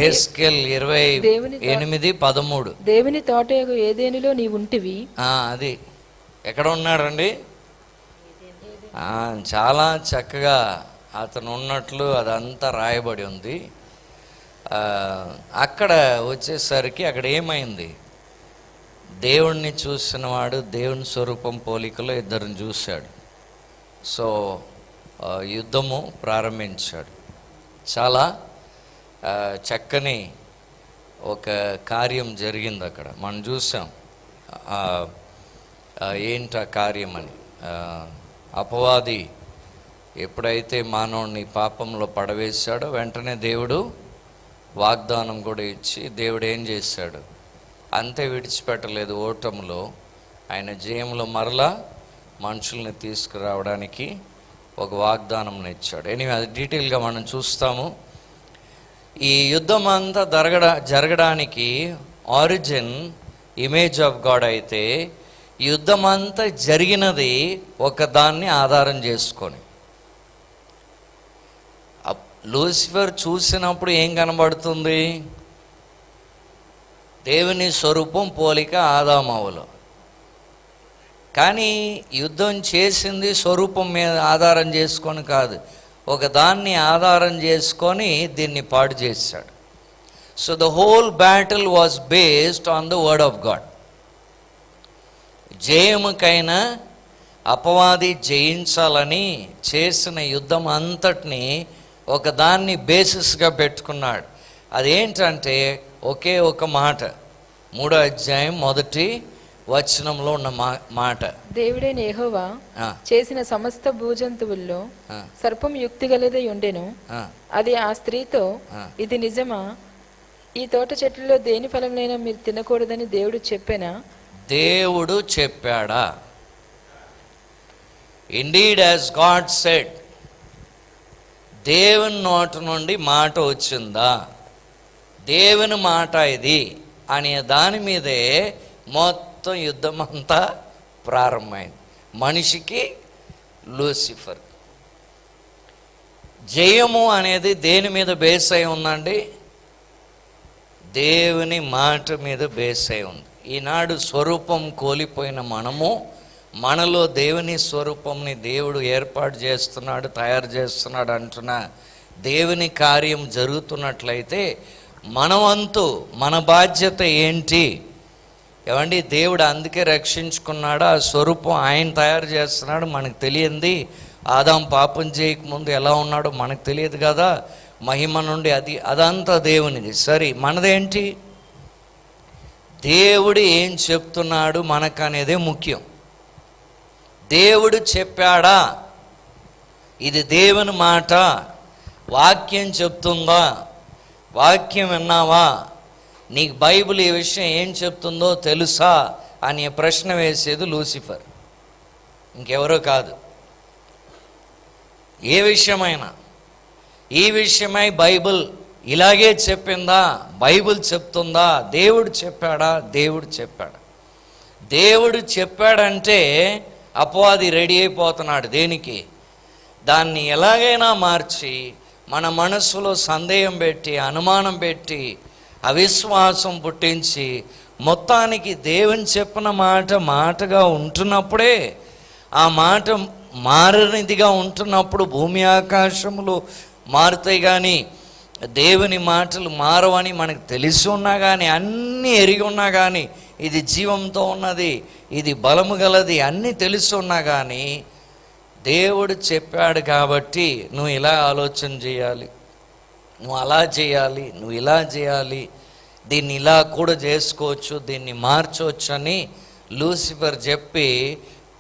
యెహెజ్కేలు 28:13. దేవుని తోటయగు ఏదెనులో నీవుంటివి. అది ఎక్కడ ఉన్నాడండి? చాలా చక్కగా అతను ఉన్నట్లు అదంతా రాయబడి ఉంది. అక్కడ వచ్చేసరికి అక్కడ ఏమైంది? దేవుణ్ణి చూసినవాడు దేవుని స్వరూపం పోలికలో ఇద్దరిని చూశాడు. సో యుద్ధము ప్రారంభించాడు. చాలా చక్కని ఒక కార్యం జరిగింది అక్కడ. మనం చూసాం ఏంటి ఆ కార్యం అని. అపవాది ఎప్పుడైతే మానవుడిని పాపంలో పడవేశాడో వెంటనే దేవుడు వాగ్దానం కూడా ఇచ్చి దేవుడు ఏం చేశాడు? అంతే విడిచిపెట్టలేదు. ఓటములో ఆయన జయంలో మరలా మనుషుల్ని తీసుకురావడానికి ఒక వాగ్దానం ఇచ్చాడు. ఎనివే అది డీటెయిల్గా మనం చూస్తాము. ఈ యుద్ధం అంతా జరగడానికి ఆరిజిన్ ఇమేజ్ ఆఫ్ గాడ్ అయితే, యుద్ధం అంతా జరిగినది ఒక దాన్ని ఆధారం చేసుకొని. లూసిఫర్ చూసినప్పుడు ఏం కనబడుతుంది? దేవుని స్వరూపం పోలిక ఆదామవులు. కానీ యుద్ధం చేసింది స్వరూపం మీద ఆధారం చేసుకొని కాదు, ఒక దాన్ని ఆధారం చేసుకొని దీన్ని పాడు చేశాడు. So the whole battle was based on the word of God. జయముకైనా అపవాది జయించాలని చేసిన యుద్ధం అంతటిని ఒక దాన్ని బేసిస్గా పెట్టుకున్నాడు. అదేంటంటే ఒకే ఒక మాట, 3వ అధ్యాయం 1వ వచనంలో ఉన్న మాట. దేవుడైన యెహోవా చేసిన సమస్త భూజంతువుల్లో సర్పం యుక్తి గలదై ఉండెను. అది ఆ స్త్రీతో, ఇది నిజమా? ఈ తోట చెట్లలో దేని ఫలంనైనా మీరు తినకూడదని దేవుడు చెప్పానా? దేవుడు చెప్పాడా? Indeed as God said. దేవుని నోటి నుండి మాట వచ్చిందా? దేవుని మాట ఇది అనే దాని మీదే మొత్తం యుద్ధం అంతా ప్రారంభమైంది. మనిషికి, లూసిఫర్. జయము అనేది దేని మీద బేస్ అయి ఉందండి? దేవుని మాట మీద బేస్ అయి ఉంది. ఈనాడు స్వరూపం కోల్పోయిన మనము, మనలో దేవుని స్వరూపంని దేవుడు ఏర్పాటు చేస్తున్నాడు, తయారు చేస్తున్నాడు అంటున్న దేవుని కార్యం జరుగుతున్నట్లయితే మన వంతు, మన బాధ్యత ఏంటి? ఏమండి, దేవుడు అందుకే రక్షించుకున్నాడు. ఆ స్వరూపం ఆయన తయారు చేస్తున్నాడు. మనకు తెలియంది ఆదాం పాపం చేయకముందు ఎలా ఉన్నాడో మనకు తెలియదు కదా. మహిమ నుండి అదంతా దేవునిది. సరే, మనదేంటి? దేవుడు ఏం చెప్తున్నాడు మనకనేదే ముఖ్యం. దేవుడు చెప్పాడా? ఇది దేవుని మాట, వాక్యం చెప్తుందా? వాక్యం విన్నావా? నీకు బైబిల్ ఈ విషయం ఏం చెప్తుందో తెలుసా అనే ప్రశ్న వేసేది లూసిఫర్, ఇంకెవరో కాదు. ఏ విషయమైనా, ఈ విషయమై బైబిల్ ఇలాగే చెప్పిందా? బైబిల్ చెప్తుందా? దేవుడు చెప్పాడా? దేవుడు చెప్పాడా? దేవుడు చెప్పాడంటే అపవాది రెడీ అయిపోతున్నాడు. దేనికి? దాన్ని ఎలాగైనా మార్చి మన మనసులో సందేహం పెట్టి, అనుమానం పెట్టి, అవిశ్వాసం పుట్టించి, మొత్తానికి దేవుని చెప్పిన మాట మాటగా ఉంటున్నప్పుడే, ఆ మాట మారనిదిగా ఉంటున్నప్పుడు భూమి ఆకాశములు మారుతాయి. కానీ దేవుని మాటలు మారవని మనకు తెలిసి ఉన్నా కానీ, అన్నీ ఎరిగి ఉన్నా కానీ, ఇది జీవంతో ఉన్నది, ఇది బలము గలది అన్నీ తెలిసి ఉన్నా కానీ, దేవుడు చెప్పాడు కాబట్టి నువ్వు ఇలా ఆలోచన చేయాలి, నువ్వు అలా చేయాలి, నువ్వు ఇలా చేయాలి, దీన్ని ఇలా కూడా చేసుకోవచ్చు, దీన్ని మార్చవచ్చు అని లూసిఫర్ చెప్పి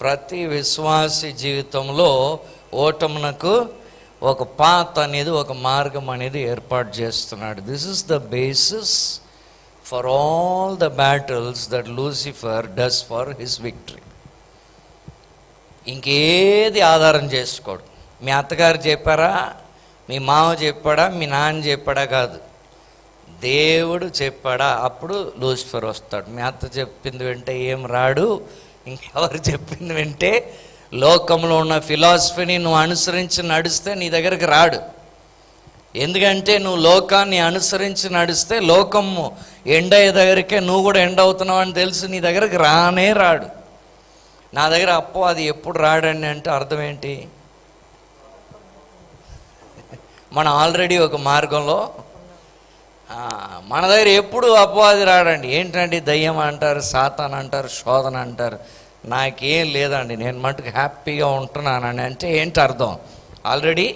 ప్రతి విశ్వాసి జీవితంలో ఓటమునకు ఒక పాత్ అనేది, ఒక మార్గం అనేది ఏర్పాటు చేస్తున్నాడు. This is the basis for all the battles that Lucifer does for his victory. ఇంకేది ఆధారం చేసుకోడు. మీ అత్తగారు చెప్పారా, మీ మామ చెప్పాడా, మీ నాన్న చెప్పాడా కాదు, దేవుడు చెప్పాడా, అప్పుడు లూసిఫర్ వస్తాడు. మీ అత్త చెప్పింది వింటే ఏం రాడు, ఇంకెవరు చెప్పింది వింటే, లోకంలో ఉన్న ఫిలాసఫీని నువ్వు అనుసరించి నడిస్తే నీ దగ్గరికి రాడు. ఎందుకంటే నువ్వు లోకాన్ని అనుసరించి నడిస్తే లోకము ఎండ్ అయ్యే దగ్గరికే నువ్వు కూడా ఎండ్ అవుతున్నావు అని తెలిసి నీ దగ్గరికి రానే రాడు. నా దగ్గర అపవాది ఎప్పుడు రాడండి అంటే అర్థం ఏంటి? మనం ఆల్రెడీ ఒక మార్గంలో, మన దగ్గర ఎప్పుడు అపవాది రాడండి. ఏంటండి దయ్యం అంటారు, సాతాన్ అంటారు, శోధన అంటారు. నాకేం లేదండి, నేను మటుకు హ్యాపీగా ఉంటున్నానని అంటే ఏంటి అర్థం? ఆల్రెడీ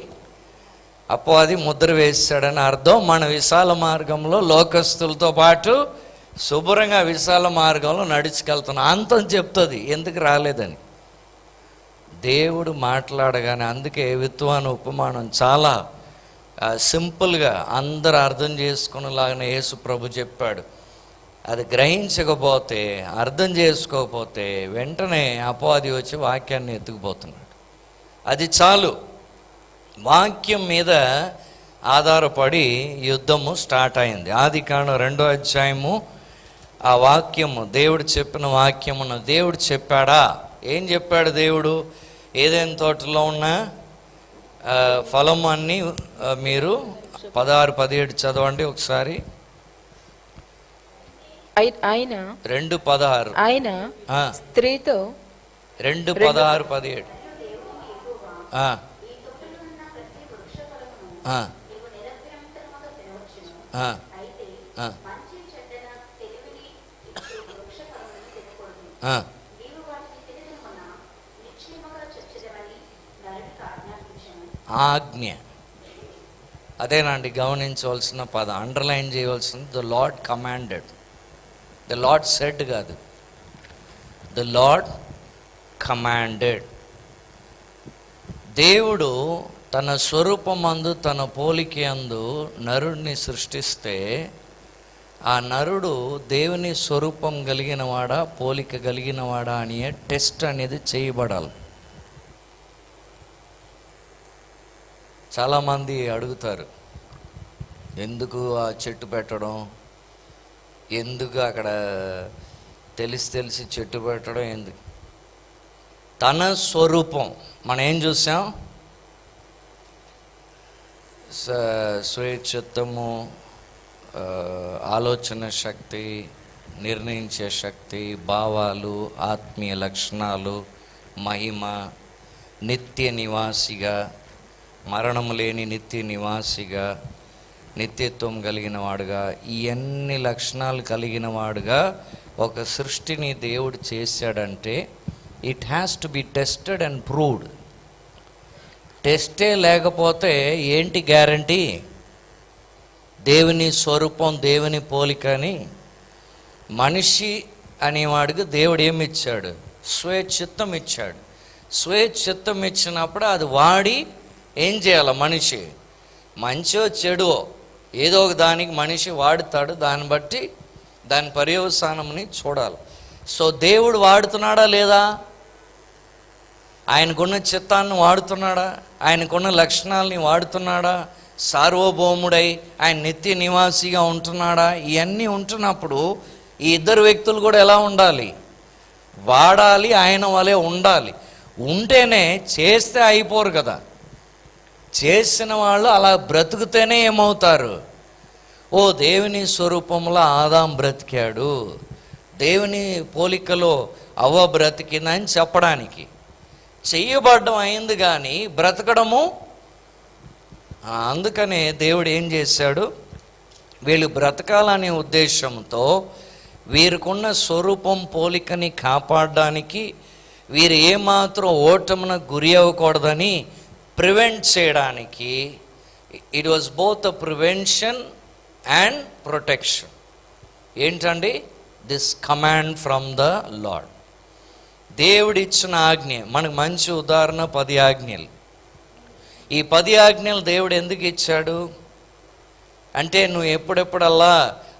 అపవాది ముద్ర వేసాడని అర్థం. మన విశాల మార్గంలో లోకస్తులతో పాటు శుభ్రంగా విశాల మార్గంలో నడుచుకెళ్తున్నాం. అంతం చెప్తుంది ఎందుకు రాలేదని. దేవుడు మాట్లాడగానే, అందుకే విత్వాను ఉపమానం చాలా సింపుల్గా అందరూ అర్థం చేసుకునేలాగానే యేసు ప్రభు చెప్పాడు. అది గ్రహించకపోతే, అర్థం చేసుకోకపోతే వెంటనే అపవాది వచ్చి వాక్యాన్ని ఎత్తుకుపోతున్నాడు. అది చాలు. వాక్యం మీద ఆధారపడి యుద్ధము స్టార్ట్ అయింది. ఆదికాండం 2వ అధ్యాయము ఆ వాక్యము, దేవుడు చెప్పిన వాక్యమును దేవుడు చెప్పాడా? ఏం చెప్పాడు దేవుడు? ఏదైనా తోటలో ఉన్న ఫలం అన్నీ మీరు 16-17 చదవండి ఒకసారి. 2:16 ఆయన స్త్రీతో 2:16-17 ఆజ్ఞ. అదేనండి గమనించవలసిన పదం, అండర్లైన్ చేయవలసింది. The lord commanded. The lord said కాదు, ద లార్డ్ కమాండెడ్. దేవుడు తన స్వరూపమందు తన పోలికయందు నరుడిని సృష్టిస్తే ఆ నరుడు దేవుని స్వరూపం కలిగినవాడా పోలిక కలిగినవాడా అని టెస్ట్ అనేది చేయబడాలి. చాలామంది అడుగుతారు, ఎందుకు ఆ చెట్టు పెట్టడం, ఎందుకు అక్కడ తెలిసి చెట్టు పెట్టడం ఎందుకు? తన స్వరూపం మనం ఏం చూసాం? స్వేచ్ఛత్వము, ఆలోచన శక్తి, నిర్ణయించే శక్తి, భావాలు, ఆత్మీయ లక్షణాలు, మహిమ, నిత్య నివాసిగా, మరణము లేని నిత్య నివాసిగా, నిత్యత్వం కలిగిన వాడుగా, ఇవన్నీ లక్షణాలు కలిగిన వాడుగా ఒక సృష్టిని దేవుడు చేశాడంటే it has to be tested and proved. టెస్టే లేకపోతే ఏంటి గ్యారంటీ? దేవుని స్వరూపం, దేవుని పోలికని మనిషి అనేవాడికి దేవుడు ఏమి ఇచ్చాడు? స్వేచ్ఛిత్తం ఇచ్చాడు. స్వేచ్ఛిత్తం ఇచ్చినప్పుడు అది వాడి ఏం చేయాలి? మనిషి మంచో చెడో ఏదో ఒక దానికి మనిషి వాడుతాడు. దాన్ని బట్టి దాని పర్యవసానంని చూడాలి. సో దేవుడు వాడుతున్నాడా లేదా? ఆయనకున్న చిత్తాన్ని వాడుతున్నాడా? ఆయనకున్న లక్షణాలని వాడుతున్నాడా? సార్వభౌముడై ఆయన నిత్య నివాసిగా ఉంటున్నాడా? ఇవన్నీ ఉంటున్నప్పుడు ఈ ఇద్దరు వ్యక్తులు కూడా ఎలా ఉండాలి? వాడాలి, ఆయన వలె ఉండాలి. ఉంటేనే, చేస్తే అయిపోరు కదా. చేసిన వాళ్ళు అలా బ్రతుకుతేనే ఏమవుతారు? ఓ దేవుని స్వరూపంలో ఆదాం బ్రతికాడు, దేవుని పోలికలో అవ్వ బ్రతికిందని చెప్పడానికి. చెయ్యబడ్డం అయింది కానీ బ్రతకడము. అందుకనే దేవుడు ఏం చేశాడు? వీళ్ళు బ్రతకాలనే ఉద్దేశంతో వీరికున్న స్వరూపం పోలికని కాపాడడానికి, వీరు ఏమాత్రం ఓటమున గురి అవ్వకూడదని ప్రివెంట్ చేయడానికి, it was both a prevention and protection. ఏంటండి? This command from the Lord. దేవుడు ఇచ్చిన ఆజ్ఞ మనకు మంచి ఉదాహరణ 10 ఆజ్ఞలు. ఈ 10 ఆజ్ఞలు దేవుడు ఎందుకు ఇచ్చాడు అంటే, నువ్వు ఎప్పుడెప్పుడల్లా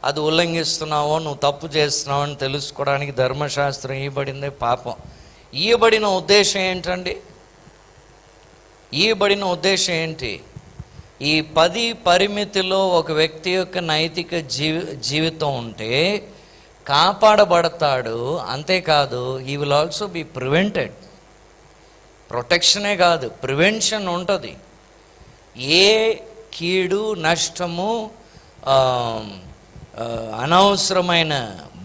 అది ఉల్లంఘిస్తున్నావో, నువ్వు తప్పు చేస్తున్నావు అని తెలుసుకోవడానికి ధర్మశాస్త్రం ఇవ్వబడిందే. పాపం ఇవ్వబడిన ఉద్దేశం ఏంటండి? ఇవ్వబడిన ఉద్దేశం ఏంటి? ఈ 10 పరిమితిలో ఒక వ్యక్తి యొక్క నైతిక జీవితం ఉంటే కాపాడబడతాడు. అంతేకాదు, he will also be prevented. ప్రొటెక్షనే కాదు, ప్రివెన్షన్ ఉంటుంది. ఏ కీడు, నష్టము, అనవసరమైన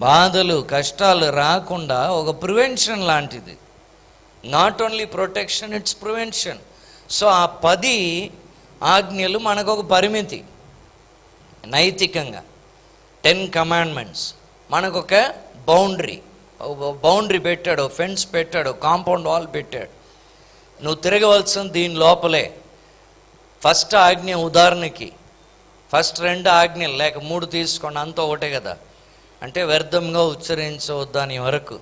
బాధలు, కష్టాలు రాకుండా ఒక ప్రివెన్షన్ లాంటిది. Not only protection, it's prevention. So ఆ 10 ఆజ్ఞలు మనకు ఒక పరిమితి. నైతికంగా 10 కమాండ్మెంట్స్ మనకు ఒక బౌండరీ పెట్టాడు, ఫెన్స్ పెట్టాడు, కాంపౌండ్ వాల్ పెట్టాడు. నువ్వు తిరగవలసిన దీని లోపలే. ఫస్ట్ ఆజ్ఞ ఉదాహరణకి, ఫస్ట్ 2 ఆజ్ఞలు లేక 3 తీసుకోండి, అంతా ఒకటే కదా. అంటే వ్యర్థంగా ఉచ్చరించవద్దు అని వరకు.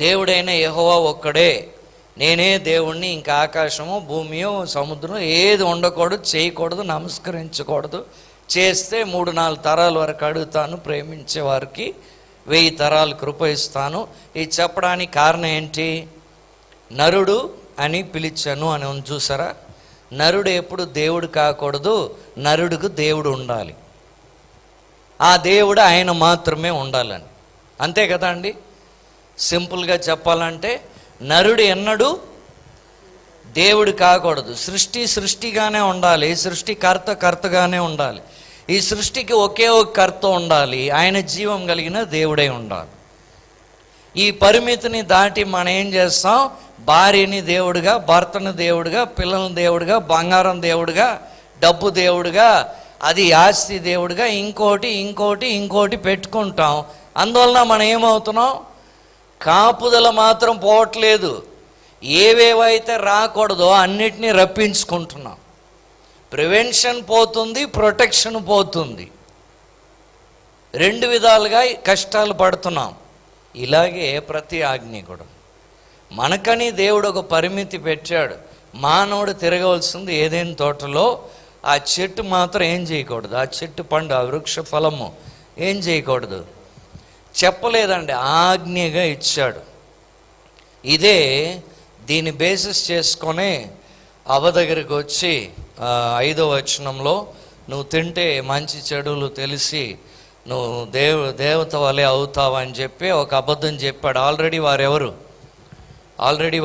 దేవుడైన యెహోవా ఒక్కడే, నేనే దేవుణ్ణి, ఇంకా ఆకాశము, భూమియో, సముద్రం ఏది ఉండకూడదు, చేయకూడదు, నమస్కరించకూడదు. చేస్తే 3-4 తరాల వరకు అడుగుతాను, ప్రేమించే వారికి 1000 తరాలు కృప ఇస్తాను. ఇది చెప్పడానికి కారణం ఏంటి? నరుడు అని పిలిచాను అని ఉంది చూసారా. నరుడు ఎప్పుడు దేవుడు కాకూడదు, నరుడుకు దేవుడు ఉండాలి. ఆ దేవుడు ఆయన మాత్రమే ఉండాలని, అంతే కదా అండి. సింపుల్గా చెప్పాలంటే నరుడు ఎన్నడూ దేవుడు కాకూడదు. సృష్టిగానే ఉండాలి, కర్తగానే ఉండాలి. ఈ సృష్టికి ఒకే ఒక కర్త ఉండాలి, ఆయన జీవం కలిగిన దేవుడై ఉండాలి. ఈ పరిమితిని దాటి మనం ఏం చేస్తాం? భార్యని దేవుడుగా, భర్తను దేవుడుగా, పిల్లలను దేవుడుగా, బంగారం దేవుడుగా, డబ్బు దేవుడుగా, అది ఆస్తి దేవుడుగా, ఇంకోటి పెట్టుకుంటాం. అందువలన మనం ఏమవుతున్నాం? కాపుదల మాత్రం పోవట్లేదు, ఏవేవైతే రాకూడదో అన్నిటినీ రప్పించుకుంటున్నాం. ప్రివెన్షన్ పోతుంది, ప్రొటెక్షన్ పోతుంది. 2 విధాలుగా కష్టాలు పడుతున్నాం. ఇలాగే ప్రతి ఆజ్ఞ కూడా మనకని దేవుడు ఒక పరిమితి పెట్టాడు. మానవుడు తిరగవలసింది ఏదైనా తోటలో. ఆ చెట్టు మాత్రం ఏం చేయకూడదు, ఆ చెట్టు పండు, ఆ వృక్ష ఫలము ఏం చేయకూడదు చెప్పలేదండి, ఆజ్ఞగా ఇచ్చాడు. ఇదే దీన్ని బేసిస్ చేసుకొని అవ్వ దగ్గరికి వచ్చి 5వ వచనంలో, నువ్వు తింటే మంచి చెడులు తెలిసి నువ్వు దేవత వలె అవుతావని చెప్పి ఒక అబద్ధం చెప్పాడు. ఆల్రెడీ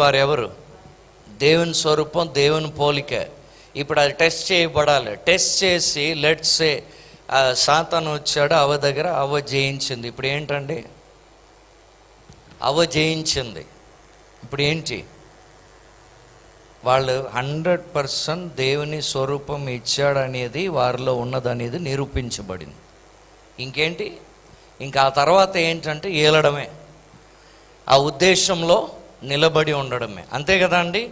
వారెవరు? దేవుని స్వరూపం, దేవుని పోలిక. ఇప్పుడు అది టెస్ట్ చేయబడాలి. టెస్ట్ చేసి లెట్స్ సే సాతాను వచ్చాడు అవ్వ దగ్గర, అవ్వ జయించింది. ఇప్పుడు ఏంటండి? అవ్వ జయించింది. ఇప్పుడు ఏంటి? వాళ్ళు 100% దేవుని స్వరూపం ఇచ్చాడనేది వారిలో ఉన్నదనేది నిరూపించబడింది. ఇంకేంటి? ఇంకా ఆ తర్వాత ఏంటంటే ఏలడమే, ఆ ఉద్దేశంలో నిలబడి ఉండడమే, అంతే కదా అండి.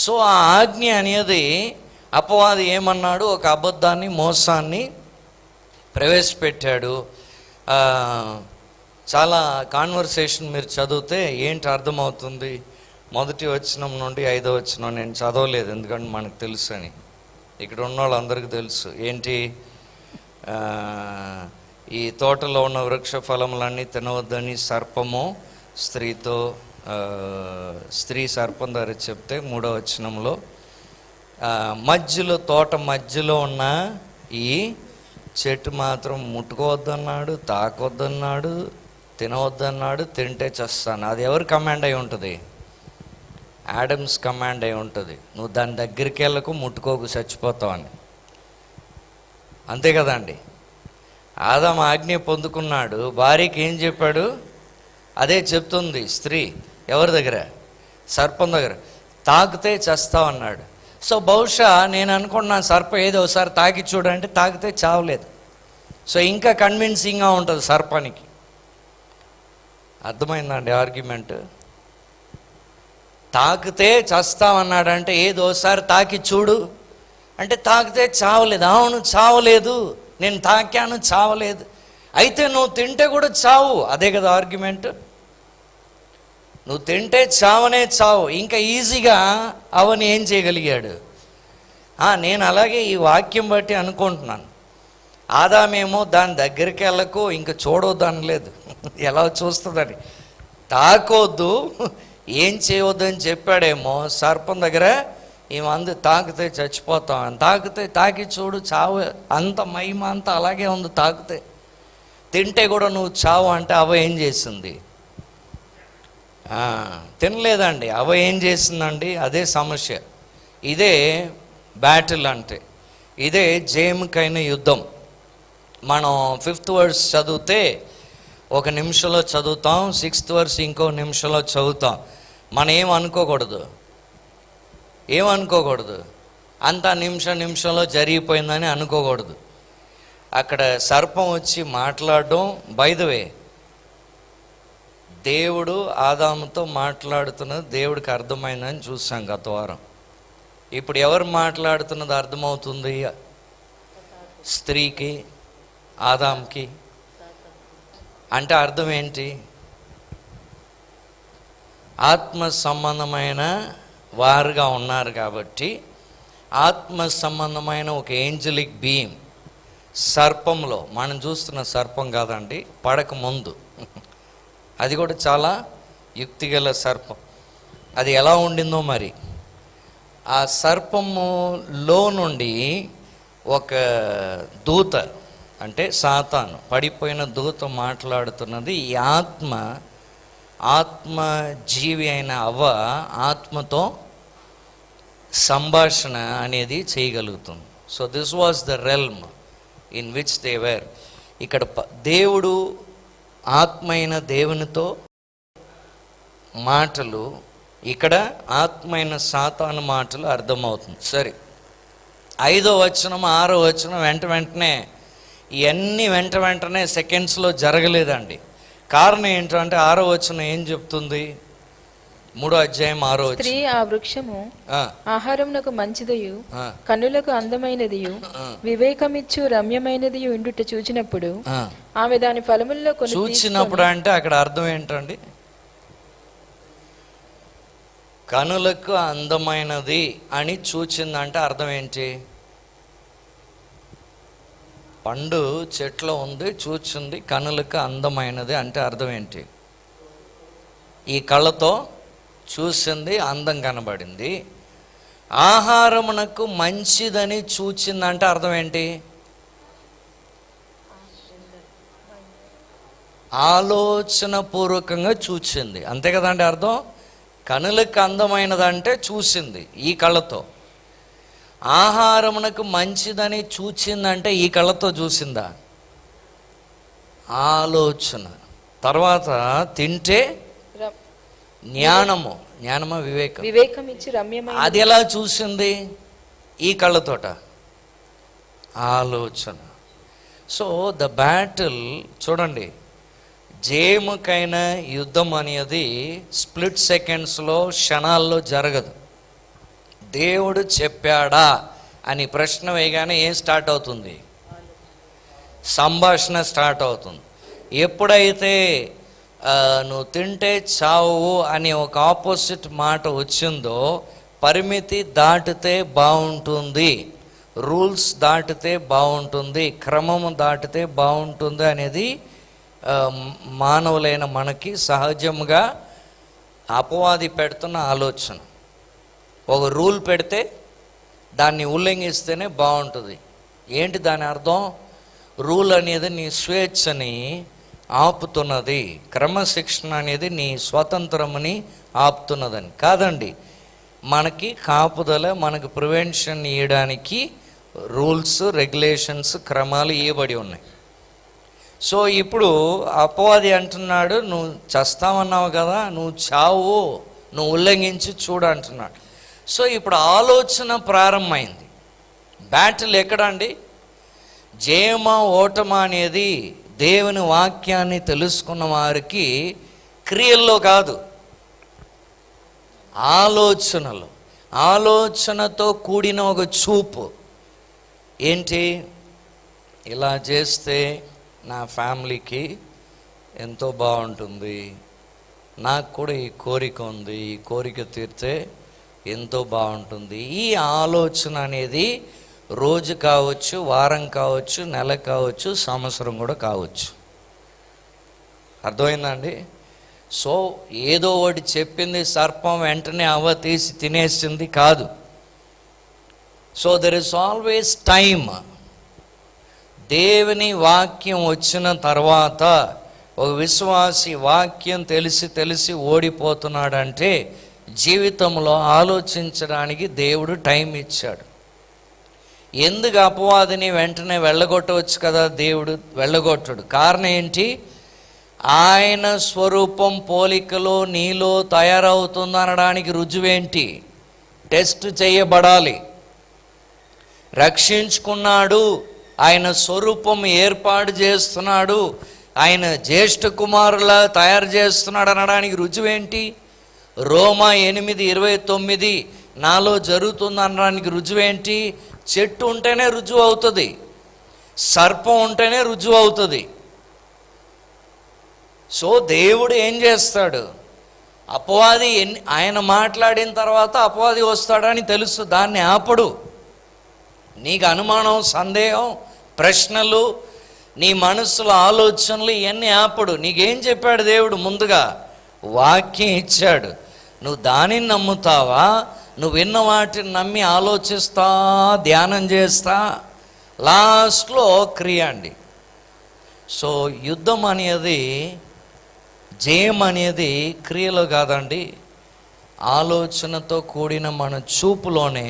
సో ఆ ఆజ్ఞ అనేది అపవాది ఏమన్నాడు? ఒక అబద్ధాన్ని, మోసాన్ని ప్రవేశపెట్టాడు. చాలా కాన్వర్సేషన్ మీరు చదివితే ఏంటి అర్థమవుతుంది? 1వ వచనం నుండి 5వ వచనం నేను చదవలేదు, ఎందుకంటే మనకు తెలుసు అని. ఇక్కడ ఉన్న వాళ్ళందరికీ తెలుసు ఏంటి. ఈ తోటలో ఉన్న వృక్ష ఫలములన్నీ తినవద్దని సర్పము స్త్రీ సర్పం ద్వారా చెప్తే 3వ వచనంలో తోట మధ్యలో ఉన్న ఈ చెట్టు మాత్రం ముట్టుకోవద్దన్నాడు, తాకొద్దన్నాడు, తినవద్దన్నాడు, తింటే చస్తాను. అది ఎవరు కమాండ్ అయి ఉంటుంది? ఆడమ్స్ కమాండ్ అయి ఉంటుంది. నువ్వు దాని దగ్గరికి వెళ్ళకు, ముట్టుకోకు, చచ్చిపోతావు అని, అంతే కదండి. ఆదాము ఆజ్ఞ పొందుకున్నాడు, భార్యకి ఏం చెప్పాడు? అదే చెప్తుంది స్త్రీ. ఎవరి దగ్గర? సర్పం దగ్గర. తాకితే చస్తావు అన్నాడు. సో బహుశా నేను అనుకుంటున్నాను, సర్పం ఏదో ఒకసారి తాకి చూడంటే తాకితే చావలేదు. సో ఇంకా కన్విన్సింగ్గా ఉంటుంది సర్పానికి. అర్థమైందండి ఆర్గ్యుమెంట్? తాకితే చస్తామన్నాడంటే ఏదోసారి తాకి చూడు అంటే తాకితే చావలేదు. అవును చావలేదు, నేను తాకాను, చావలేదు. అయితే నువ్వు తింటే కూడా చావు, అదే కదా ఆర్గ్యుమెంట్. నువ్వు తింటే చావనే చావు. ఇంకా ఈజీగా అవని ఏం చేయగలిగాడు? నేను అలాగే ఈ వాక్యం బట్టి అనుకుంటున్నాను, ఆదామేమో దాని దగ్గరికి వెళ్ళకు, ఇంకా చూడవద్దు అనలేదు. ఎలా చూస్తుందని, తాకొద్దు, ఏం చేయవద్దని చెప్పాడేమో. సర్పం దగ్గర ఈమె తాకితే చచ్చిపోతాం, తాకి చూడు చావు, అంత మహిమ అంతా అలాగే ఉంది. తాకితే తింటే కూడా నువ్వు చావు అంటే అవ ఏం చేసింది? తినలేదండి. అవ ఏం చేసిందండి? అదే సమస్య, ఇదే బ్యాటిల్ అంటే. ఇదే జయముకైన యుద్ధం. మనం 5th వర్స్ చదివితే 1 నిమిషంలో చదువుతాం, 6th వర్స్ ఇంకో నిమిషంలో చదువుతాం. మనం ఏమనుకోకూడదు, అంతా నిమిషంలో జరిగిపోయిందని అనుకోకూడదు. అక్కడ సర్పం వచ్చి మాట్లాడడం, బై ద వే దేవుడు ఆదాముతో మాట్లాడుతున్నది దేవుడికి అర్థమైందని చూసాం గత వారం. ఇప్పుడు ఎవరు మాట్లాడుతున్నది అర్థమవుతుంది? స్త్రీకి, ఆదాంకి. అంటే అర్థం ఏంటి? ఆత్మ సంబంధమైన వారుగా ఉన్నారు కాబట్టి ఆత్మ సంబంధమైన ఒక ఏంజలిక్ బీయింగ్ సర్పంలో, మనం చూస్తున్న సర్పం కాదండి, పడక ముందు అది కూడా చాలా యుక్తిగల సర్పం. అది ఎలా ఉండిందో మరి. ఆ సర్పములో నుండి ఒక దూత, అంటే సాతాను, పడిపోయిన దూత మాట్లాడుతున్నది. ఈ ఆత్మ జీవి అయిన అవ్వ ఆత్మతో సంభాషణ అనేది చేయగలుగుతుంది. So this was the realm in which they were. ఇక్కడ దేవుడు ఆత్మ అయిన దేవునితో మాటలు, ఇక్కడ ఆత్మ అయిన సాతాను మాటలు అర్థమవుతుంది. సరే, 5వ వచనం 6వ వచనం వెంటనే ఇవన్నీ వెంటనే సెకండ్స్లో జరగలేదండి. కారణం ఏంటంటే 6వ వచనం ఏం చెప్తుంది? 3వ అధ్యాయం 6వ వచనం, స్త్రీ ఆ వృక్షము ఆహారమునకు మంచిదయు కన్నులకు అందమైనదియు వివేకమిచ్చు రమ్యమైనదియు ఉండుట చూచినప్పుడు ఆమె దాని ఫలముల్లో కొన్ని చూచినప్పుడు అంటే అక్కడ అర్థం ఏంటండి? కనులకు అందమైనది అని చూచిందంటే అర్థం ఏంటి? పండు చెట్లో ఉంది, చూచింది, కనులకు అందమైనది అంటే అర్థం ఏంటి? ఈ కళ్ళతో చూసింది, అందం కనబడింది. ఆహారమునకు మంచిదని చూచిందంటే అర్థం ఏంటి? ఆలోచన పూర్వకంగా చూచింది, అంతే కదండి అర్థం. కనులకు అందమైనదంటే చూసింది ఈ కళ్ళతో. ఆహారమునకు మంచిదని చూచిందంటే ఈ కళ్ళతో చూసిందా? ఆలోచన. తర్వాత తింటే జ్ఞానమా వివేకం ఇచ్చి రమ్యమైన, అది ఎలా చూసింది? ఈ కళ్ళతోట. ఆలోచన. సో ద బ్యాటిల్ చూడండి, జయముకైన యుద్ధం అనేది స్ప్లిట్ సెకండ్స్లో, క్షణాల్లో జరగదు. దేవుడు చెప్పాడా అని ప్రశ్న వేయగానే ఏం స్టార్ట్ అవుతుంది? సంభాషణ స్టార్ట్ అవుతుంది. ఎప్పుడైతే నువ్వు తింటే చావు అని ఒక ఆపోజిట్ మాట వచ్చిందో, పరిమితి దాటితే బాగుంటుంది, రూల్స్ దాటితే బాగుంటుంది, క్రమము దాటితే బాగుంటుంది అనేది మానవులైన మనకి సహజంగా అపవాది పెడుతున్న ఆలోచన. ఒక రూల్ పెడితే దాన్ని ఉల్లంఘిస్తేనే బాగుంటుంది. ఏంటి దాని అర్థం? రూల్ అనేది నీ స్వేచ్ఛని ఆపుతున్నది, క్రమశిక్షణ అనేది నీ స్వతంత్రముని ఆపుతున్నదని. కాదండి, మనకి కాపుదల, మనకు ప్రివెన్షన్ ఇవ్వడానికి రూల్స్, రెగ్యులేషన్స్, క్రమాలు ఇవ్వబడి ఉన్నాయి. సో ఇప్పుడు అపవాది అంటున్నాడు, నువ్వు చస్తావన్నావు కదా, నువ్వు చావు, నువ్వు ఉల్లంఘించి చూడు అంటున్నాడు. సో ఇప్పుడు ఆలోచన ప్రారంభమైంది. బ్యాటిల్ ఎక్కడండి? జయమ ఓటమ అనేది దేవుని వాక్యాన్ని తెలుసుకున్న వారికి క్రియల్లో కాదు, ఆలోచనలో. ఆలోచనతో కూడిన ఒక చూపు. ఏంటి? ఇలా చేస్తే నా ఫ్యామిలీకి ఎంతో బాగుంటుంది, నాకు కూడా ఈ కోరిక ఉంది, ఈ కోరిక తీరితే ఎంతో బాగుంటుంది. ఈ ఆలోచన అనేది రోజు కావచ్చు, వారం కావచ్చు, నెల కావచ్చు, సంవత్సరం కూడా కావచ్చు. అర్థమైందండి? సో ఏదో ఒకటి చెప్పింది సర్పం, వెంటనే అవ్వ తీసి తినేసింది కాదు. So there is always time. దేవుని వాక్యం వచ్చిన తర్వాత ఒక విశ్వాసి వాక్యం తెలిసి ఓడిపోతున్నాడంటే జీవితంలో ఆలోచించడానికి దేవుడు టైం ఇచ్చాడు. ఎందుకు అపవాదిని వెంటనే వెళ్ళగొట్టవచ్చు కదా దేవుడు? వెళ్ళగొట్టడు. కారణం ఏంటి? ఆయన స్వరూపం పోలికలో నీలో తయారవుతుంది అనడానికి రుజువేంటి? టెస్ట్ చేయబడాలి. రక్షించుకున్నాడు, ఆయన స్వరూపం ఏర్పాటు చేస్తున్నాడు, ఆయన జ్యేష్ఠ కుమారులా తయారు చేస్తున్నాడు అనడానికి రుజువేంటి? రోమా 8:29 నాలో జరుగుతుంది అనడానికి రుజువేంటి? చెట్టు ఉంటేనే రుజువు అవుతుంది, సర్పం ఉంటేనే రుజువు అవుతుంది. సో దేవుడు ఏం చేస్తాడు? అపవాది ఆయన మాట్లాడిన తర్వాత అపవాది వస్తాడని తెలుసు, దాన్ని ఆపడు. నీకు అనుమానం, సందేహం, ప్రశ్నలు, నీ మనసులో ఆలోచనలు ఇవన్నీ ఆపడు. నీకేం చెప్పాడు దేవుడు? ముందుగా వాక్యం ఇచ్చాడు. నువ్వు దానిని నమ్ముతావా? నువ్వు విన్న వాటిని నమ్మి ఆలోచిస్తా, ధ్యానం చేస్తా, లాస్ట్లో క్రియ అండి. సో యుద్ధం అనేది, జయం అనేది క్రియలో కాదండి, ఆలోచనతో కూడిన మన చూపులోనే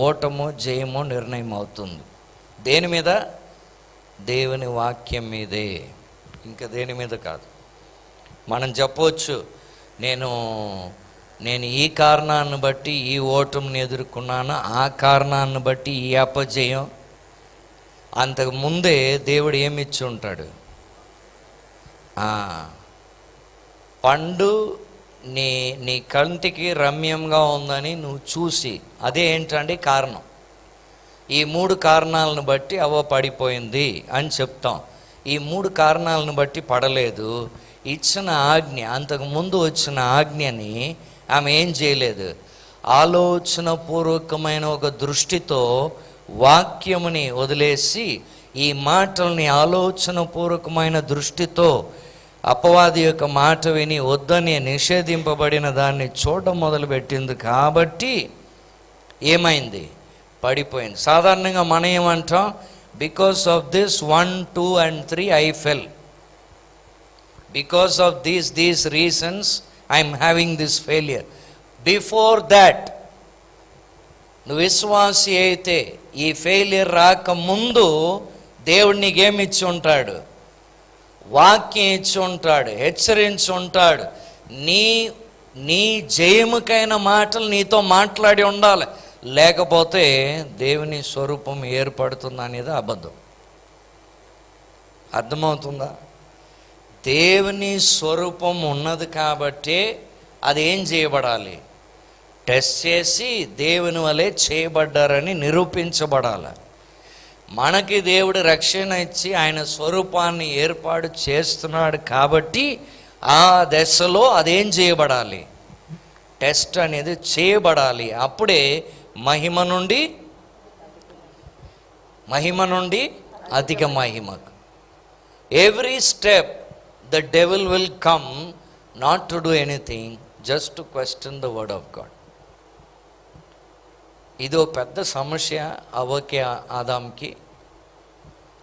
ఓటము జయము నిర్ణయం అవుతుంది. దేని మీద? దేవుని వాక్యం మీదే, ఇంకా దేని మీద కాదు. మనం చెప్పవచ్చు, నేను ఈ కారణాన్ని బట్టి ఈ ఓటమిని ఎదుర్కొన్నాను, ఆ కారణాన్ని బట్టి ఈ అపజయం. అంతకు ముందే దేవుడు ఏమిచ్చి ఉంటాడు? పండు నీ కంటికి రమ్యంగా ఉందని నువ్వు చూసి, అదే ఏంటంటే కారణం. ఈ 3 కారణాలను బట్టి పడిపోయింది అని చెప్తాం. ఈ 3 కారణాలను బట్టి పడలేదు. ఇచ్చిన ఆజ్ఞ, అంతకుముందు వచ్చిన ఆజ్ఞని ఆమె ఏం చేయలేదు. ఆలోచన పూర్వకమైన ఒక దృష్టితో వాక్యముని వదిలేసి ఈ మాటల్ని ఆలోచన పూర్వకమైన దృష్టితో అపవాది యొక్క మాట విని వద్దని నిషేధింపబడిన దాన్ని చూడడం మొదలుపెట్టింది. కాబట్టి ఏమైంది? పడిపోయింది. సాధారణంగా మనం ఏమంటాం? Because of this 1, 2 and 3 I fell. Because of these reasons I am having this failure. Before that, నువ్వు విశ్వాసి అయితే ఈ ఫెయిలియర్ రాకముందు దేవుడు నీకేమి ఇచ్చి ఉంటాడు? వాక్యం ఇచ్చి ఉంటాడు, హెచ్చరించి ఉంటాడు. నీ జయముకైన మాటలు నీతో మాట్లాడి ఉండాలి. లేకపోతే దేవుని స్వరూపం ఏర్పడుతుంది అనేది అబద్ధం. అర్థమవుతుందా? దేవుని స్వరూపం ఉన్నది కాబట్టి అది ఏం చేయబడాలి? టెస్ట్ చేసి దేవుని వలె చేయబడ్డారని నిరూపించబడాలి. మనకి దేవుడు రక్షణ ఇచ్చి ఆయన స్వరూపాన్ని ఏర్పాటు చేస్తున్నాడు కాబట్టి ఆ దశలో అదేం చేయబడాలి? టెస్ట్ అనేది చేయబడాలి. అప్పుడే మహిమ నుండి అధిక మహిమకు. Every step the devil will come not to do anything, just to question the word of God. ఇదో పెద్ద సమస్య అవ్వకి, ఆదాంకి.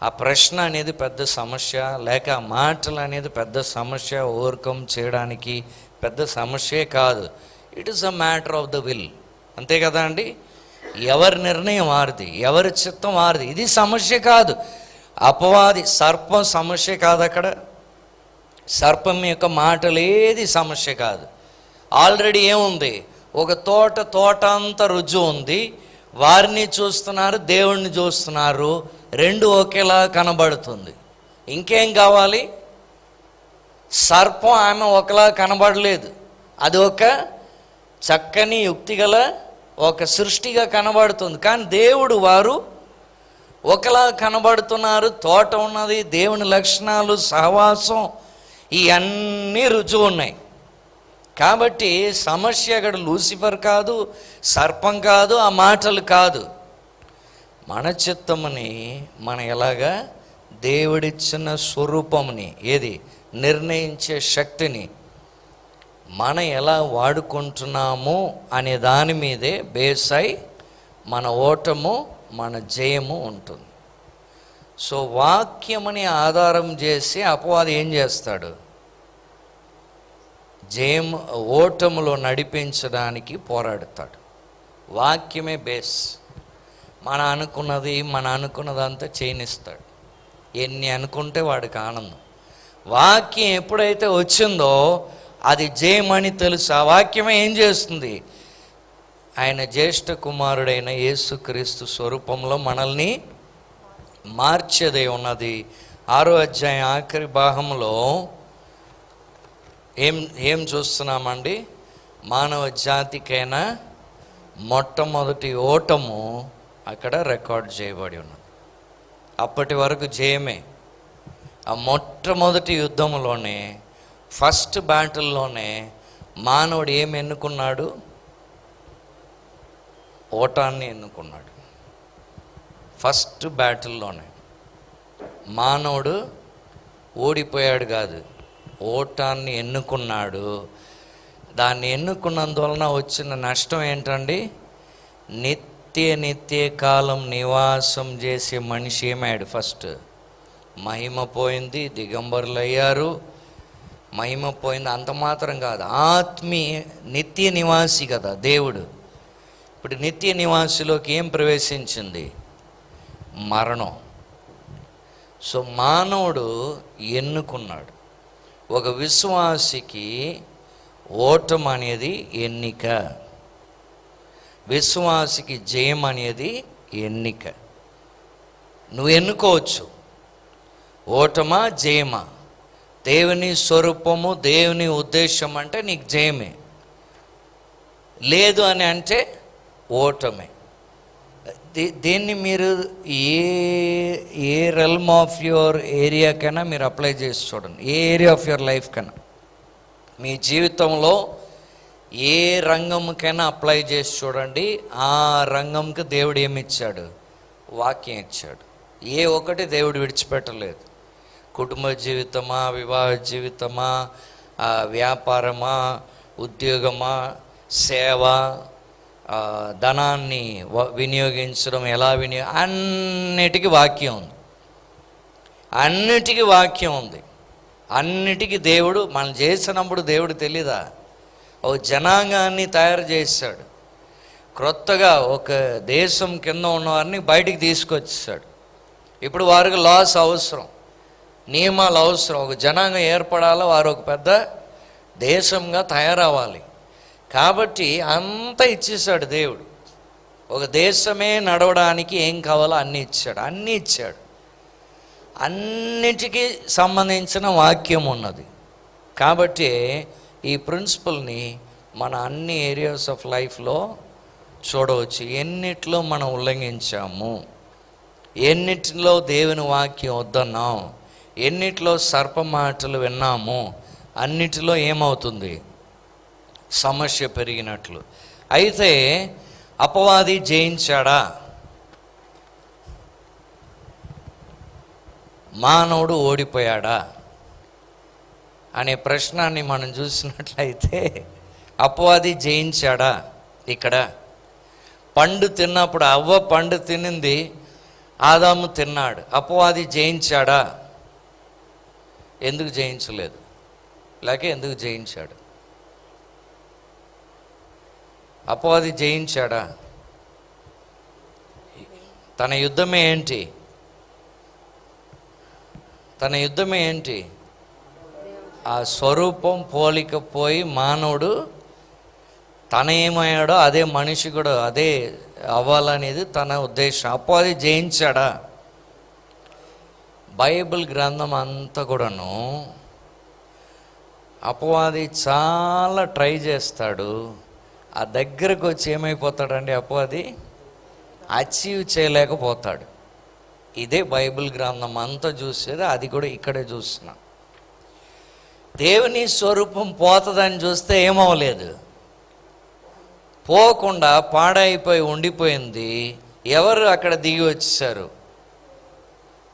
ఆ ప్రశ్న అనేది పెద్ద సమస్య, లేక ఆ మాటలు అనేది పెద్ద సమస్య. ఓవర్కమ్ చేయడానికి పెద్ద సమస్యే కాదు. It is a matter of the will. అంతే కదా అండి? ఎవరి నిర్ణయం వారిది, ఎవరి చిత్తం వారిది. ఇది సమస్య కాదు. అపవాది సర్పం సమస్య కాదు. అక్కడ సర్పం యొక్క మాటలు ఏది సమస్య కాదు. ఆల్రెడీ ఏముంది? ఒక తోట అంతా రుజువు ఉంది. వారిని చూస్తున్నారు, దేవుణ్ణి చూస్తున్నారు, రెండు ఒకేలా కనబడుతుంది. ఇంకేం కావాలి? సర్పం ఆమె ఒకలా కనబడలేదు. అది ఒక చక్కని యుక్తిగల ఒక సృష్టిగా కనబడుతుంది. కానీ దేవుడు, వారు ఒకలా కనబడుతున్నారు. తోట ఉన్నది, దేవుని లక్షణాలు, సహవాసం, ఇవన్నీ రుజువు ఉన్నాయి. కాబట్టి సమస్య అక్కడ లూసిఫర్ కాదు, సర్పం కాదు, ఆ మాటలు కాదు. మన చిత్తముని మనం ఎలాగా దేవుడిచ్చిన స్వరూపముని, ఏది నిర్ణయించే శక్తిని మనం ఎలా వాడుకుంటున్నాము అనే దాని మీదే బేస్ అయి మన ఓటము, మన జయము ఉంటుంది. సో వాక్యముని ఆధారం చేసి అపవాది ఏం చేస్తాడు? ఓటములో నడిపించడానికి పోరాడుతాడు. వాక్యమే బేస్. మన అనుకున్నదంతా చేయనిస్తాడు. ఎన్ని అనుకుంటే వాడికి ఆనందం. వాక్యం ఎప్పుడైతే వచ్చిందో అది జయమని తెలుసు. ఆ వాక్యమే ఏం చేస్తుంది? ఆయన జ్యేష్ఠ కుమారుడైన యేసుక్రీస్తు స్వరూపంలో మనల్ని మార్చేదే ఉన్నది. 6వ అధ్యాయం ఆఖరి భాగంలో ఏం చూస్తున్నామండి? మానవ జాతికైనా మొట్టమొదటి ఓటము అక్కడ రికార్డ్ చేయబడి ఉన్నది. అప్పటి వరకు జయమే. ఆ మొట్టమొదటి యుద్ధంలోనే, ఫస్ట్ బ్యాటిల్లోనే మానవుడు ఏమి ఎన్నుకున్నాడు? ఓటాన్ని ఎన్నుకున్నాడు. ఫస్ట్ బ్యాటిల్లోనే మానవుడు ఓడిపోయాడు కాదు, ఓటాన్ని ఎన్నుకున్నాడు. దాన్ని ఎన్నుకున్నందువలన వచ్చిన నష్టం ఏంటండి? నిత్య కాలం నివాసం చేసే మనిషి ఏమాడు? ఫస్ట్ మహిమ పోయింది, దిగంబరులు అయ్యారు. మహిమ పోయింది, అంత మాత్రం కాదు, ఆత్మీయ నిత్య నివాసి కదా దేవుడు. ఇప్పుడు నిత్య నివాసిలోకి ఏం ప్రవేశించింది? మరణం. సో మానవుడు ఎన్నుకున్నాడు. ఒక విశ్వాసికి ఓటం అనేది ఎన్నిక, విశ్వాసికి జయం అనేది ఎన్నిక. నువ్వు ఎన్నుకోవచ్చు, ఓటమా జయమా. దేవుని స్వరూపము, దేవుని ఉద్దేశం అంటే నీకు జయమే, లేదు అని అంటే ఓటమే. దీన్ని మీరు ఏ రెల్మ్ ఆఫ్ యువర్ ఏరియాకైనా మీరు అప్లై చేసి చూడండి. ఏ ఏరియా ఆఫ్ యువర్ లైఫ్ కైనా, మీ జీవితంలో ఏ రంగంకైనా అప్లై చేసి చూడండి. ఆ రంగంకి దేవుడు ఏమి ఇచ్చాడు? వాక్యం ఇచ్చాడు. ఏ ఒక్కటి దేవుడు విడిచిపెట్టలేదు. కుటుంబ జీవితమా, వివాహ జీవితమా, వ్యాపారమా, ఉద్యోగమా, సేవ, ధనాన్ని వినియోగించడం ఎలా అన్నిటికీ వాక్యం ఉంది. అన్నిటికీ వాక్యం ఉంది. అన్నిటికీ దేవుడు మనం చేసినప్పుడు దేవుడు తెలీదా? ఓ జనాంగాన్ని తయారు చేశాడు. క్రొత్తగా ఒక దేశం కింద ఉన్నవారిని బయటికి తీసుకొచ్చేసాడు. ఇప్పుడు వారికి లాస్ అవసరం, నియమాలు అవసరం. ఒక జనాంగం ఏర్పడాలి, వారు ఒక పెద్ద దేశంగా తయారవ్వాలి. కాబట్టి అంతా ఇచ్చేసాడు దేవుడు. ఒక దేశమే నడవడానికి ఏం కావాలో అన్నీ ఇచ్చాడు. అన్నీ ఇచ్చాడు. అన్నిటికీ సంబంధించిన వాక్యం ఉన్నది. కాబట్టి ఈ ప్రిన్సిపల్ని మన అన్ని ఏరియాస్ ఆఫ్ లైఫ్లో చూడవచ్చు. ఎన్నిట్లో మనం ఉల్లంఘించాము, ఎన్నిటిలో దేవుని వాక్యం వద్దన్నాం, ఎన్నిట్లో సర్ప మాటలు విన్నాము, అన్నిటిలో ఏమవుతుంది? సమస్య పెరిగినట్లు. అయితే అపవాది జయించాడా? మానవుడు ఓడిపోయాడా అనే ప్రశ్నాన్ని మనం చూసినట్లయితే, అపవాది జయించాడా? ఇక్కడ పండు తిన్నప్పుడు అవ్వ పండు తినింది, ఆదాము తిన్నాడు. అపవాది జయించాడా? ఎందుకు జయించలేదు? లేక ఎందుకు జయించాడు? అపవాది జయించాడా? తన యుద్ధమే ఏంటి? తన యుద్ధమే ఏంటి? ఆ స్వరూపం పోలిక పోయి మానవుడు తన ఏమయ్యాడో అదే మనిషి కూడా అదే అవ్వాలనేది తన ఉద్దేశం. అపవాది జయించాడా? బైబిల్ గ్రంథం అంతా కూడాను అపవాది చాలా ట్రై చేస్తాడు. ఆ దగ్గరకు వచ్చి ఏమైపోతాడండి? అపవాది అచీవ్ చేయలేకపోతాడు. ఇదే బైబిల్ గ్రంథం అంతా చూసేది. అది కూడా ఇక్కడే చూస్తున్నాం. దేవుని స్వరూపం పోతుందని చూస్తే ఏమవలేదు, పోకుండా పాడైపోయి ఉండిపోయింది. ఎవరు అక్కడ దిగి వచ్చేసారు?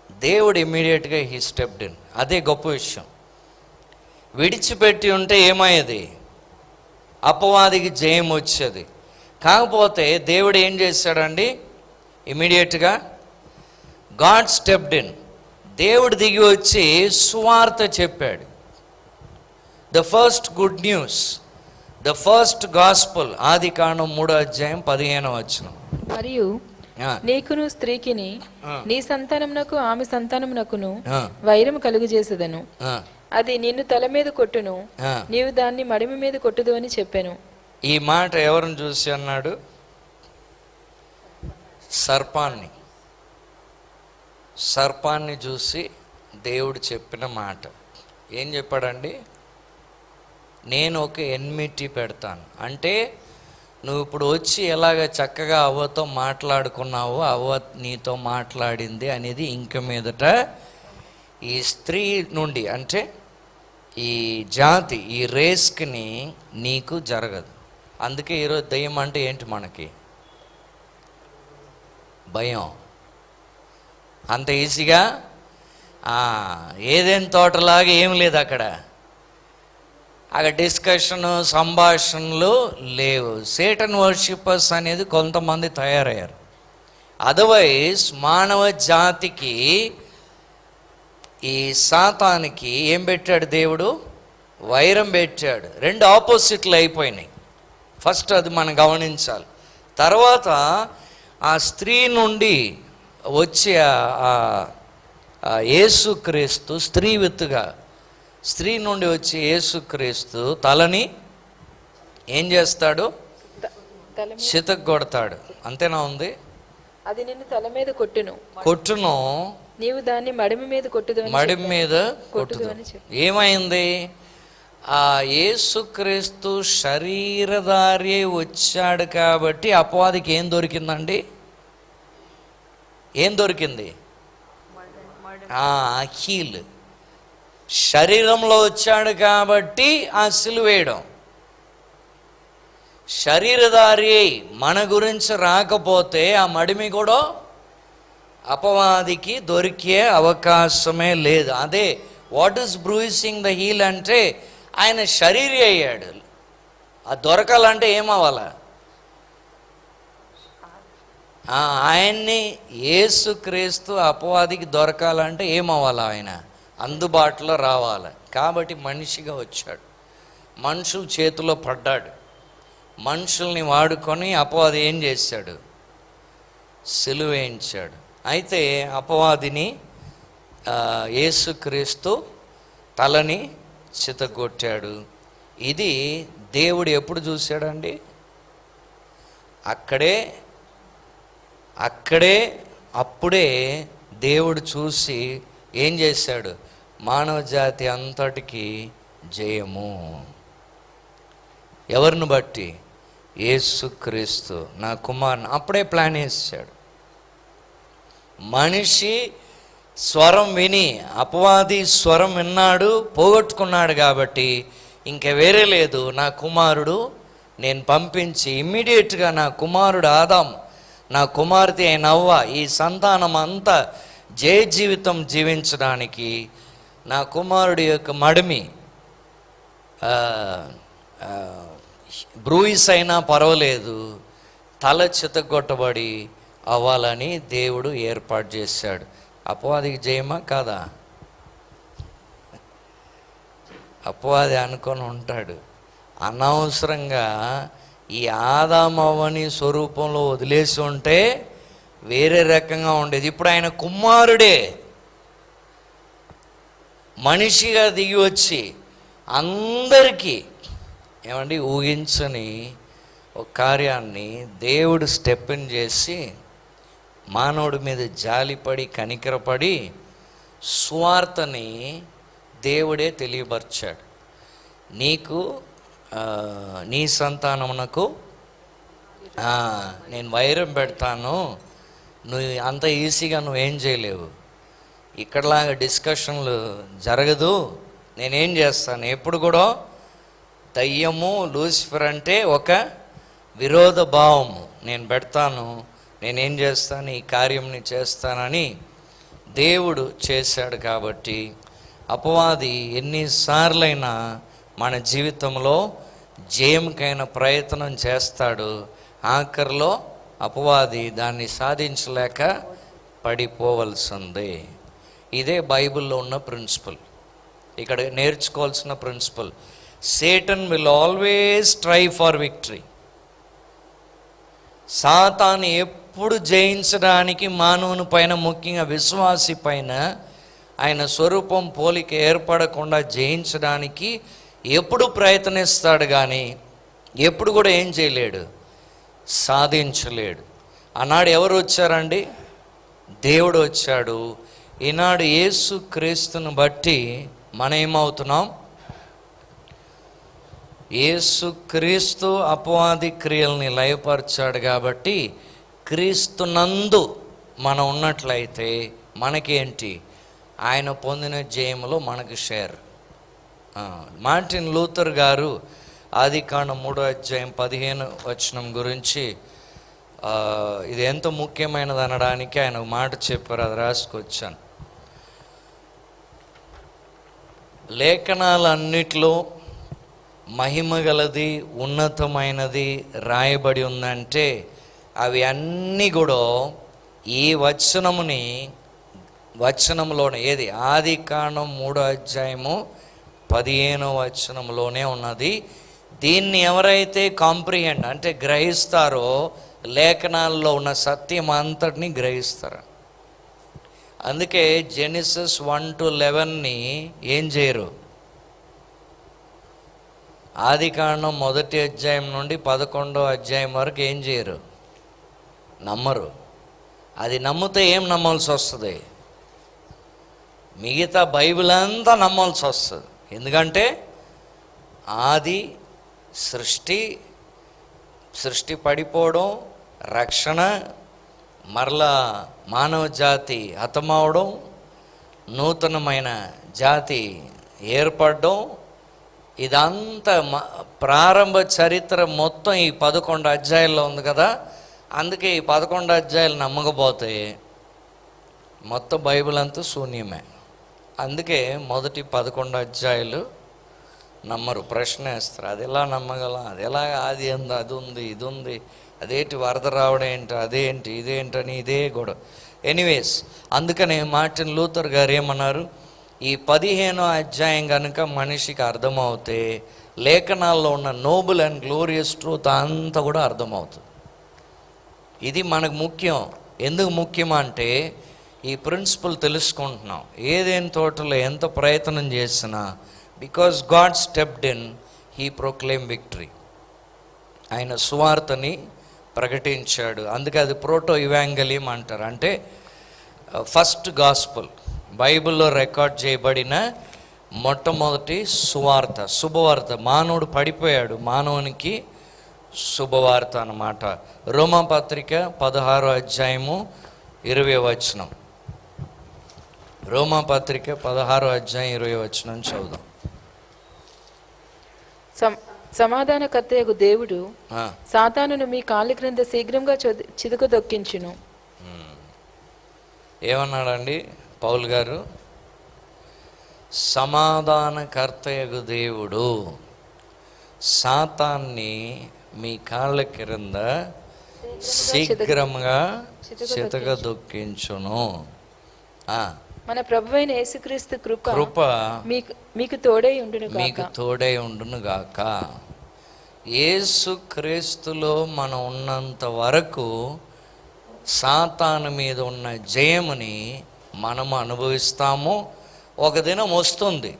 దేవుడు ఇమ్మీడియట్గా హీ స్టెప్డ్ ఇన్. అదే గొప్ప విషయం. విడిచిపెట్టి ఉంటే ఏమయ్యేది? అపవాదికి జయం వచ్చేది. కాకపోతే దేవుడు ఏం చేశాడండి? ఇమ్మీడియట్గా గాడ్ స్టెప్డ్ ఇన్. దేవుడు దిగి వచ్చి సువార్త చెప్పాడు. The first good news, the first gospel. ఆదికాండం 3వ అధ్యాయం 15వ వచనం. మరియు నీకును స్త్రీకిని ఆ. నీ సంతానమునకు ఆమె సంతానమునకును ఆ. వైరము కలుగజేసెదను. ఆ. అది నిన్ను తల మీద కొట్టును, ఆ. నీవు దాన్ని మడిమి మీద కొట్టుదు అని చెప్పాను. ఈ మాట ఎవరిని చూసి అన్నాడు? సర్పాన్ని. సర్పాన్ని చూసి దేవుడు చెప్పిన మాట ఏం చెప్పాడండి? నేను ఒక ఎన్మిటీ పెడతాను. అంటే నువ్వు ఇప్పుడు వచ్చి ఎలాగ చక్కగా అవ్వతో మాట్లాడుకున్నావో, అవ్వ నీతో మాట్లాడింది అనేది ఇంక మీదట ఈ స్త్రీ నుండి, అంటే ఈ జాతి, ఈ రేస్కి నీకు జరగదు. అందుకే ఈరోజు దయ్యం అంటే ఏంటి? మనకి భయం. అంత ఈజీగా ఏదైనా తోటలాగా ఏం లేదు అక్కడ డిస్కషను, సంభాషణలు లేవు. సేటన్ వర్షిపర్స్ అనేది కొంతమంది తయారయ్యారు. అదర్వైజ్ మానవ జాతికి, ఈ సాతానికి ఏం పెట్టాడు దేవుడు? వైరం పెట్టాడు. రెండు ఆపోజిట్లు అయిపోయినాయి. ఫస్ట్ అది మనం గమనించాలి. తర్వాత ఆ స్త్రీ నుండి వచ్చే యేసుక్రీస్తు, స్త్రీ విత్తుగా స్త్రీ నుండి వచ్చి యేసుక్రీస్తు తలని ఏం చేస్తాడు? చితగ్గొడతాడు. అంతేనా ఉంది? అది నిన్ను తల మీద కొట్టును, నీవు దాన్ని మడిమి మీద కొట్టుదు, మడిమి మీద కొట్టుదు. ఏమైంది? ఆ యేసుక్రీస్తు శరీరధారి వచ్చాడు కాబట్టి అపవాదికి ఏం దొరికిందండి? ఏం దొరికింది? అఖీల్. శరీరంలో వచ్చాడు కాబట్టి ఆ సిలువేయడం. శరీరధారి మన గురించి రాకపోతే ఆ మడిమి కూడా అపవాదికి దొరికే అవకాశమే లేదు. అదే వాట్ ఈస్ బ్రూయిసింగ్ ద హీల్ అంటే ఆయన శరీరి అయ్యాడు. ఆ దొరకాలంటే ఏమవ్వాలా? ఆయన్ని యేసుక్రీస్తు అపవాదికి దొరకాలంటే ఏమవ్వాలా? ఆయన అందుబాటులో రావాలి. కాబట్టి మనిషిగా వచ్చాడు, మనుషుల చేతిలో పడ్డాడు. మనుషుల్ని వాడుకొని అపవాది ఏం చేశాడు? సిలువేయించాడు. అయితే అపవాదిని యేసుక్రీస్తు తలని చితగొట్టాడు. ఇది దేవుడు ఎప్పుడు చూశాడండి? అప్పుడే దేవుడు చూసి ఏం చేశాడు? మానవ జాతి అంతటికి జయము. ఎవరిని బట్టి? యేసుక్రీస్తు నా కుమారుని. అప్పుడే ప్లాన్ వేసాడు. మనిషి స్వరం విని, అపవాది స్వరం విన్నాడు, పోగొట్టుకున్నాడు. కాబట్టి ఇంక వేరే లేదు. నా కుమారుడు నేను పంపించి ఇమ్మీడియట్గా నా కుమారుడు ఆదాం, నా కుమార్తె అయిన అవ్వ, ఈ సంతానం అంతా జయ జీవితం జీవించడానికి నా కుమారుడి యొక్క మడిమి బ్రూయిస్ అయినా పర్వాలేదు, తల చితగొట్టబడి అవ్వాలని దేవుడు ఏర్పాటు చేశాడు. అపవాదికి జయమా కాదా? అపవాది అనుకొని ఉంటాడు. అనవసరంగా ఈ ఆదామవ్వని స్వరూపంలో వదిలేసి ఉంటే వేరే రకంగా ఉండేది. ఇప్పుడు ఆయన కుమారుడే మనిషిగా దిగి వచ్చి అందరికీ ఏమండి ఊహించని ఒక కార్యాన్ని దేవుడు స్టెప్ని చేసి మానవుడి మీద జాలిపడి కనికరపడి సువార్తని దేవుడే తెలియపరిచాడు. నీకు నీ సంతానమునకు నేను వైరం పెడతాను, నువ్వు అంత ఈజీగా నువ్వేం చేయలేవు, ఇక్కడలాగా డిస్కషన్లు జరగదు, నేనేం చేస్తాను. ఎప్పుడు కూడా దయ్యము లూసిఫర్ అంటే ఒక విరోధ భావము. నేను పెడతాను, నేనేం చేస్తాను, ఈ కార్యంని చేస్తానని దేవుడు చేశాడు. కాబట్టి అపవాది ఎన్నిసార్లైనా మన జీవితంలో జయంకైన ప్రయత్నం చేస్తాడు. ఆఖరిలో అపవాది దాన్ని సాధించలేక పడిపోవలసిందే. ఇదే బైబిల్లో ఉన్న ప్రిన్సిపల్, ఇక్కడ నేర్చుకోవాల్సిన principal. Satan will always try for victory. సాతాను ఎప్పుడు జయించడానికి మానవుని పైన, ముఖ్యంగా విశ్వాసి పైన ఆయన స్వరూపం పోలిక ఏర్పడకుండా జయించడానికి ఎప్పుడు ప్రయత్నిస్తాడు, కానీ ఎప్పుడు కూడా ఏం చేయలేడు, సాధించలేడు. ఆనాడు ఎవరు వచ్చారండి? దేవుడు వచ్చాడు. ఈనాడు యేసు క్రీస్తుని బట్టి మనం ఏమవుతున్నాం? యేసు క్రీస్తు అపవాది క్రియల్ని లయపరిచాడు కాబట్టి క్రీస్తునందు మనం ఉన్నట్లయితే మనకేంటి? ఆయన పొందిన జయములో మనకు షేర్. మార్టిన్ లూథర్ గారు ఆదికాండం 3:15 గురించి ఇది ఎంత ముఖ్యమైనది అనడానికి ఆయన ఒక మాట చెప్పారు, అది రాసుకొచ్చాను. లేఖనాలన్నిట్లో మహిమగలది, ఉన్నతమైనది రాయబడి ఉందంటే అవి అన్నీ కూడా ఈ వచనంలోనే, ఏది? ఆదికాండం 3:15 ఉన్నది. దీన్ని ఎవరైతే కాంప్రిహెండ్ అంటే గ్రహిస్తారో లేఖనాల్లో ఉన్న సత్యం అంతటిని గ్రహిస్తారు. అందుకే జెనిసిస్ 1-11 ఏం చేయరు? ఆదికాండం 1 నుండి 11 వరకు ఏం చేయరు? నమ్మరు. అది నమ్మితే ఏం నమ్మాల్సి వస్తుంది? మిగతా బైబిల్ అంతా నమ్మాల్సి వస్తుంది. ఎందుకంటే ఆది సృష్టి పడిపోవడం, రక్షణ, మరలా మానవ జాతి హతమవడం, నూతనమైన జాతి ఏర్పడడం, ఇదంతా ప్రారంభ చరిత్ర మొత్తం ఈ 11 అధ్యాయాల్లో ఉంది కదా. అందుకే ఈ 11 అధ్యాయాలు నమ్మకపోతే మొత్తం బైబిల్ అంతా శూన్యమే. అందుకే మొదటి 11 అధ్యాయాలు నమ్మరు, ప్రశ్న వేస్తారు. అది ఎలా నమ్మగలం? అది ఎలా? అది ఉంది, అది ఉంది, ఇది ఉంది, అదేంటి వరద రావడం ఏంటి, అదేంటి, ఇదేంటని ఇదే గొడవ. ఎనీవేస్, అందుకనే మార్టిన్ లూథర్ గారు ఏమన్నారు? ఈ 15వ అధ్యాయం కనుక మనిషికి అర్థమవుతే లేఖనాల్లో ఉన్న నోబుల్ అండ్ గ్లోరియస్ ట్రూత్ అంతా కూడా అర్థమవుతుంది. ఇది మనకు ముఖ్యం. ఎందుకు ముఖ్యం అంటే ఈ ప్రిన్సిపల్ తెలుసుకుంటున్నాం. ఏదేని తోటలో ఎంత ప్రయత్నం చేసినా, because God stepped in, he proclaim victory. ఆయన సువార్తని ప్రకటించాడు. అందుకే అది ప్రోటో ఇవాంగలియం అంటారు. అంటే ఫస్ట్ గాస్పుల్, బైబిల్లో రికార్డ్ చేయబడిన మొట్టమొదటి సువార్త, శుభవార్త. మానవుడు పడిపోయాడు, మానవునికి శుభవార్త అన్నమాట. రోమాపత్రిక 16:20. రోమాపత్రిక 16:20 చదువుదాం. సమాధానకర్తయగు దేవుడు సాతానును మీ కాళ్ళ క్రింద శీఘ్రంగా చితకదొక్కించును. ఏమన్నాడండి పౌలు గారు? సమాధానకర్తయగు దేవుడు సాతాన్ని మీ కాళ్ళ క్రింద శీఘ్రంగా చితకదొక్కించును. మన ప్రభువైన యేసుక్రీస్తు కృప మీకు తోడై ఉండును గాక. యేసుక్రీస్తులో మనం ఉన్నంత వరకు సాతాను మీద ఉన్న జయముని మనము అనుభవిస్తాము. ఒక దినం వస్తుంది.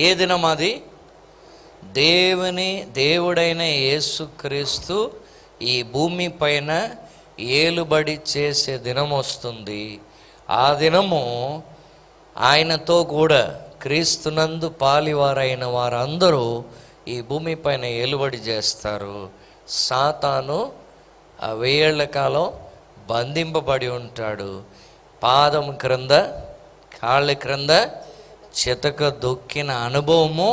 ఏ దినం అది? దేవుడైన యేసుక్రీస్తు ఈ భూమి పైన ఏలుబడి చేసే దినం వస్తుంది. ఆ దినము ఆయనతో కూడా క్రీస్తునందు పాలివారైన వారందరూ ఈ భూమి పైన ఏలుబడి చేస్తారు. సాతాను ఆ 1000 ఏళ్ల కాలం బంధింపబడి ఉంటాడు. పాదం క్రింద, కాళ్ళ క్రింద చితక దొక్కిన అనుభవము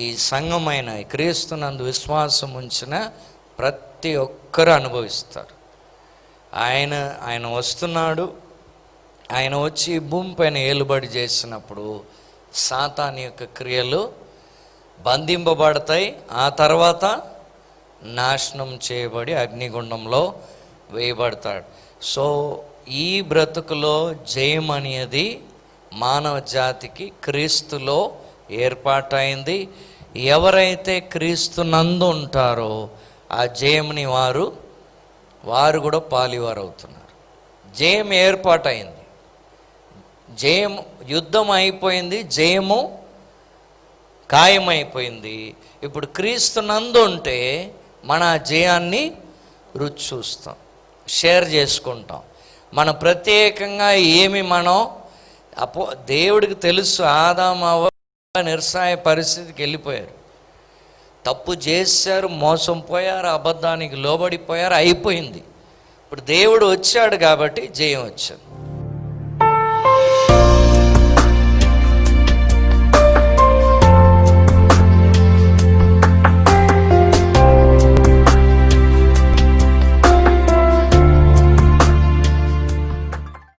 ఈ సంఘమైన క్రీస్తునందు విశ్వాసం ఉంచిన ప్రతి ఒక్కరు అనుభవిస్తారు. ఆయన వస్తున్నాడు. ఆయన వచ్చి భూమి పైన ఏలుబడి చేసినప్పుడు సాతాను యొక్క క్రియలు బంధింపబడతాయి. ఆ తర్వాత నాశనం చేయబడి అగ్నిగుండంలో వేయబడతాడు. సో ఈ బ్రతుకులో జయం అనేది మానవ జాతికి క్రీస్తులో ఏర్పాటైంది. ఎవరైతే క్రీస్తునందు ఉంటారో ఆ జయముని వారు వారు కూడా పాలివారు అవుతున్నారు. జయం ఏర్పాటైంది, జయం, యుద్ధం అయిపోయింది, జయము ఖాయమైపోయింది. ఇప్పుడు క్రీస్తు నందు ఉంటే మన జయాన్ని రుచి చూస్తాం, షేర్ చేసుకుంటాం. మన ప్రత్యేకంగా ఏమి మనం దేవుడికి తెలుసు, ఆదాము హవ్వ నిరసాయ పరిస్థితికి వెళ్ళిపోయారు, తప్పు చేశారు, మోసం పోయారు, అబద్ధానికి లోబడిపోయారు, అయిపోయింది. ఇప్పుడు దేవుడు వచ్చాడు కాబట్టి జయం వచ్చింది.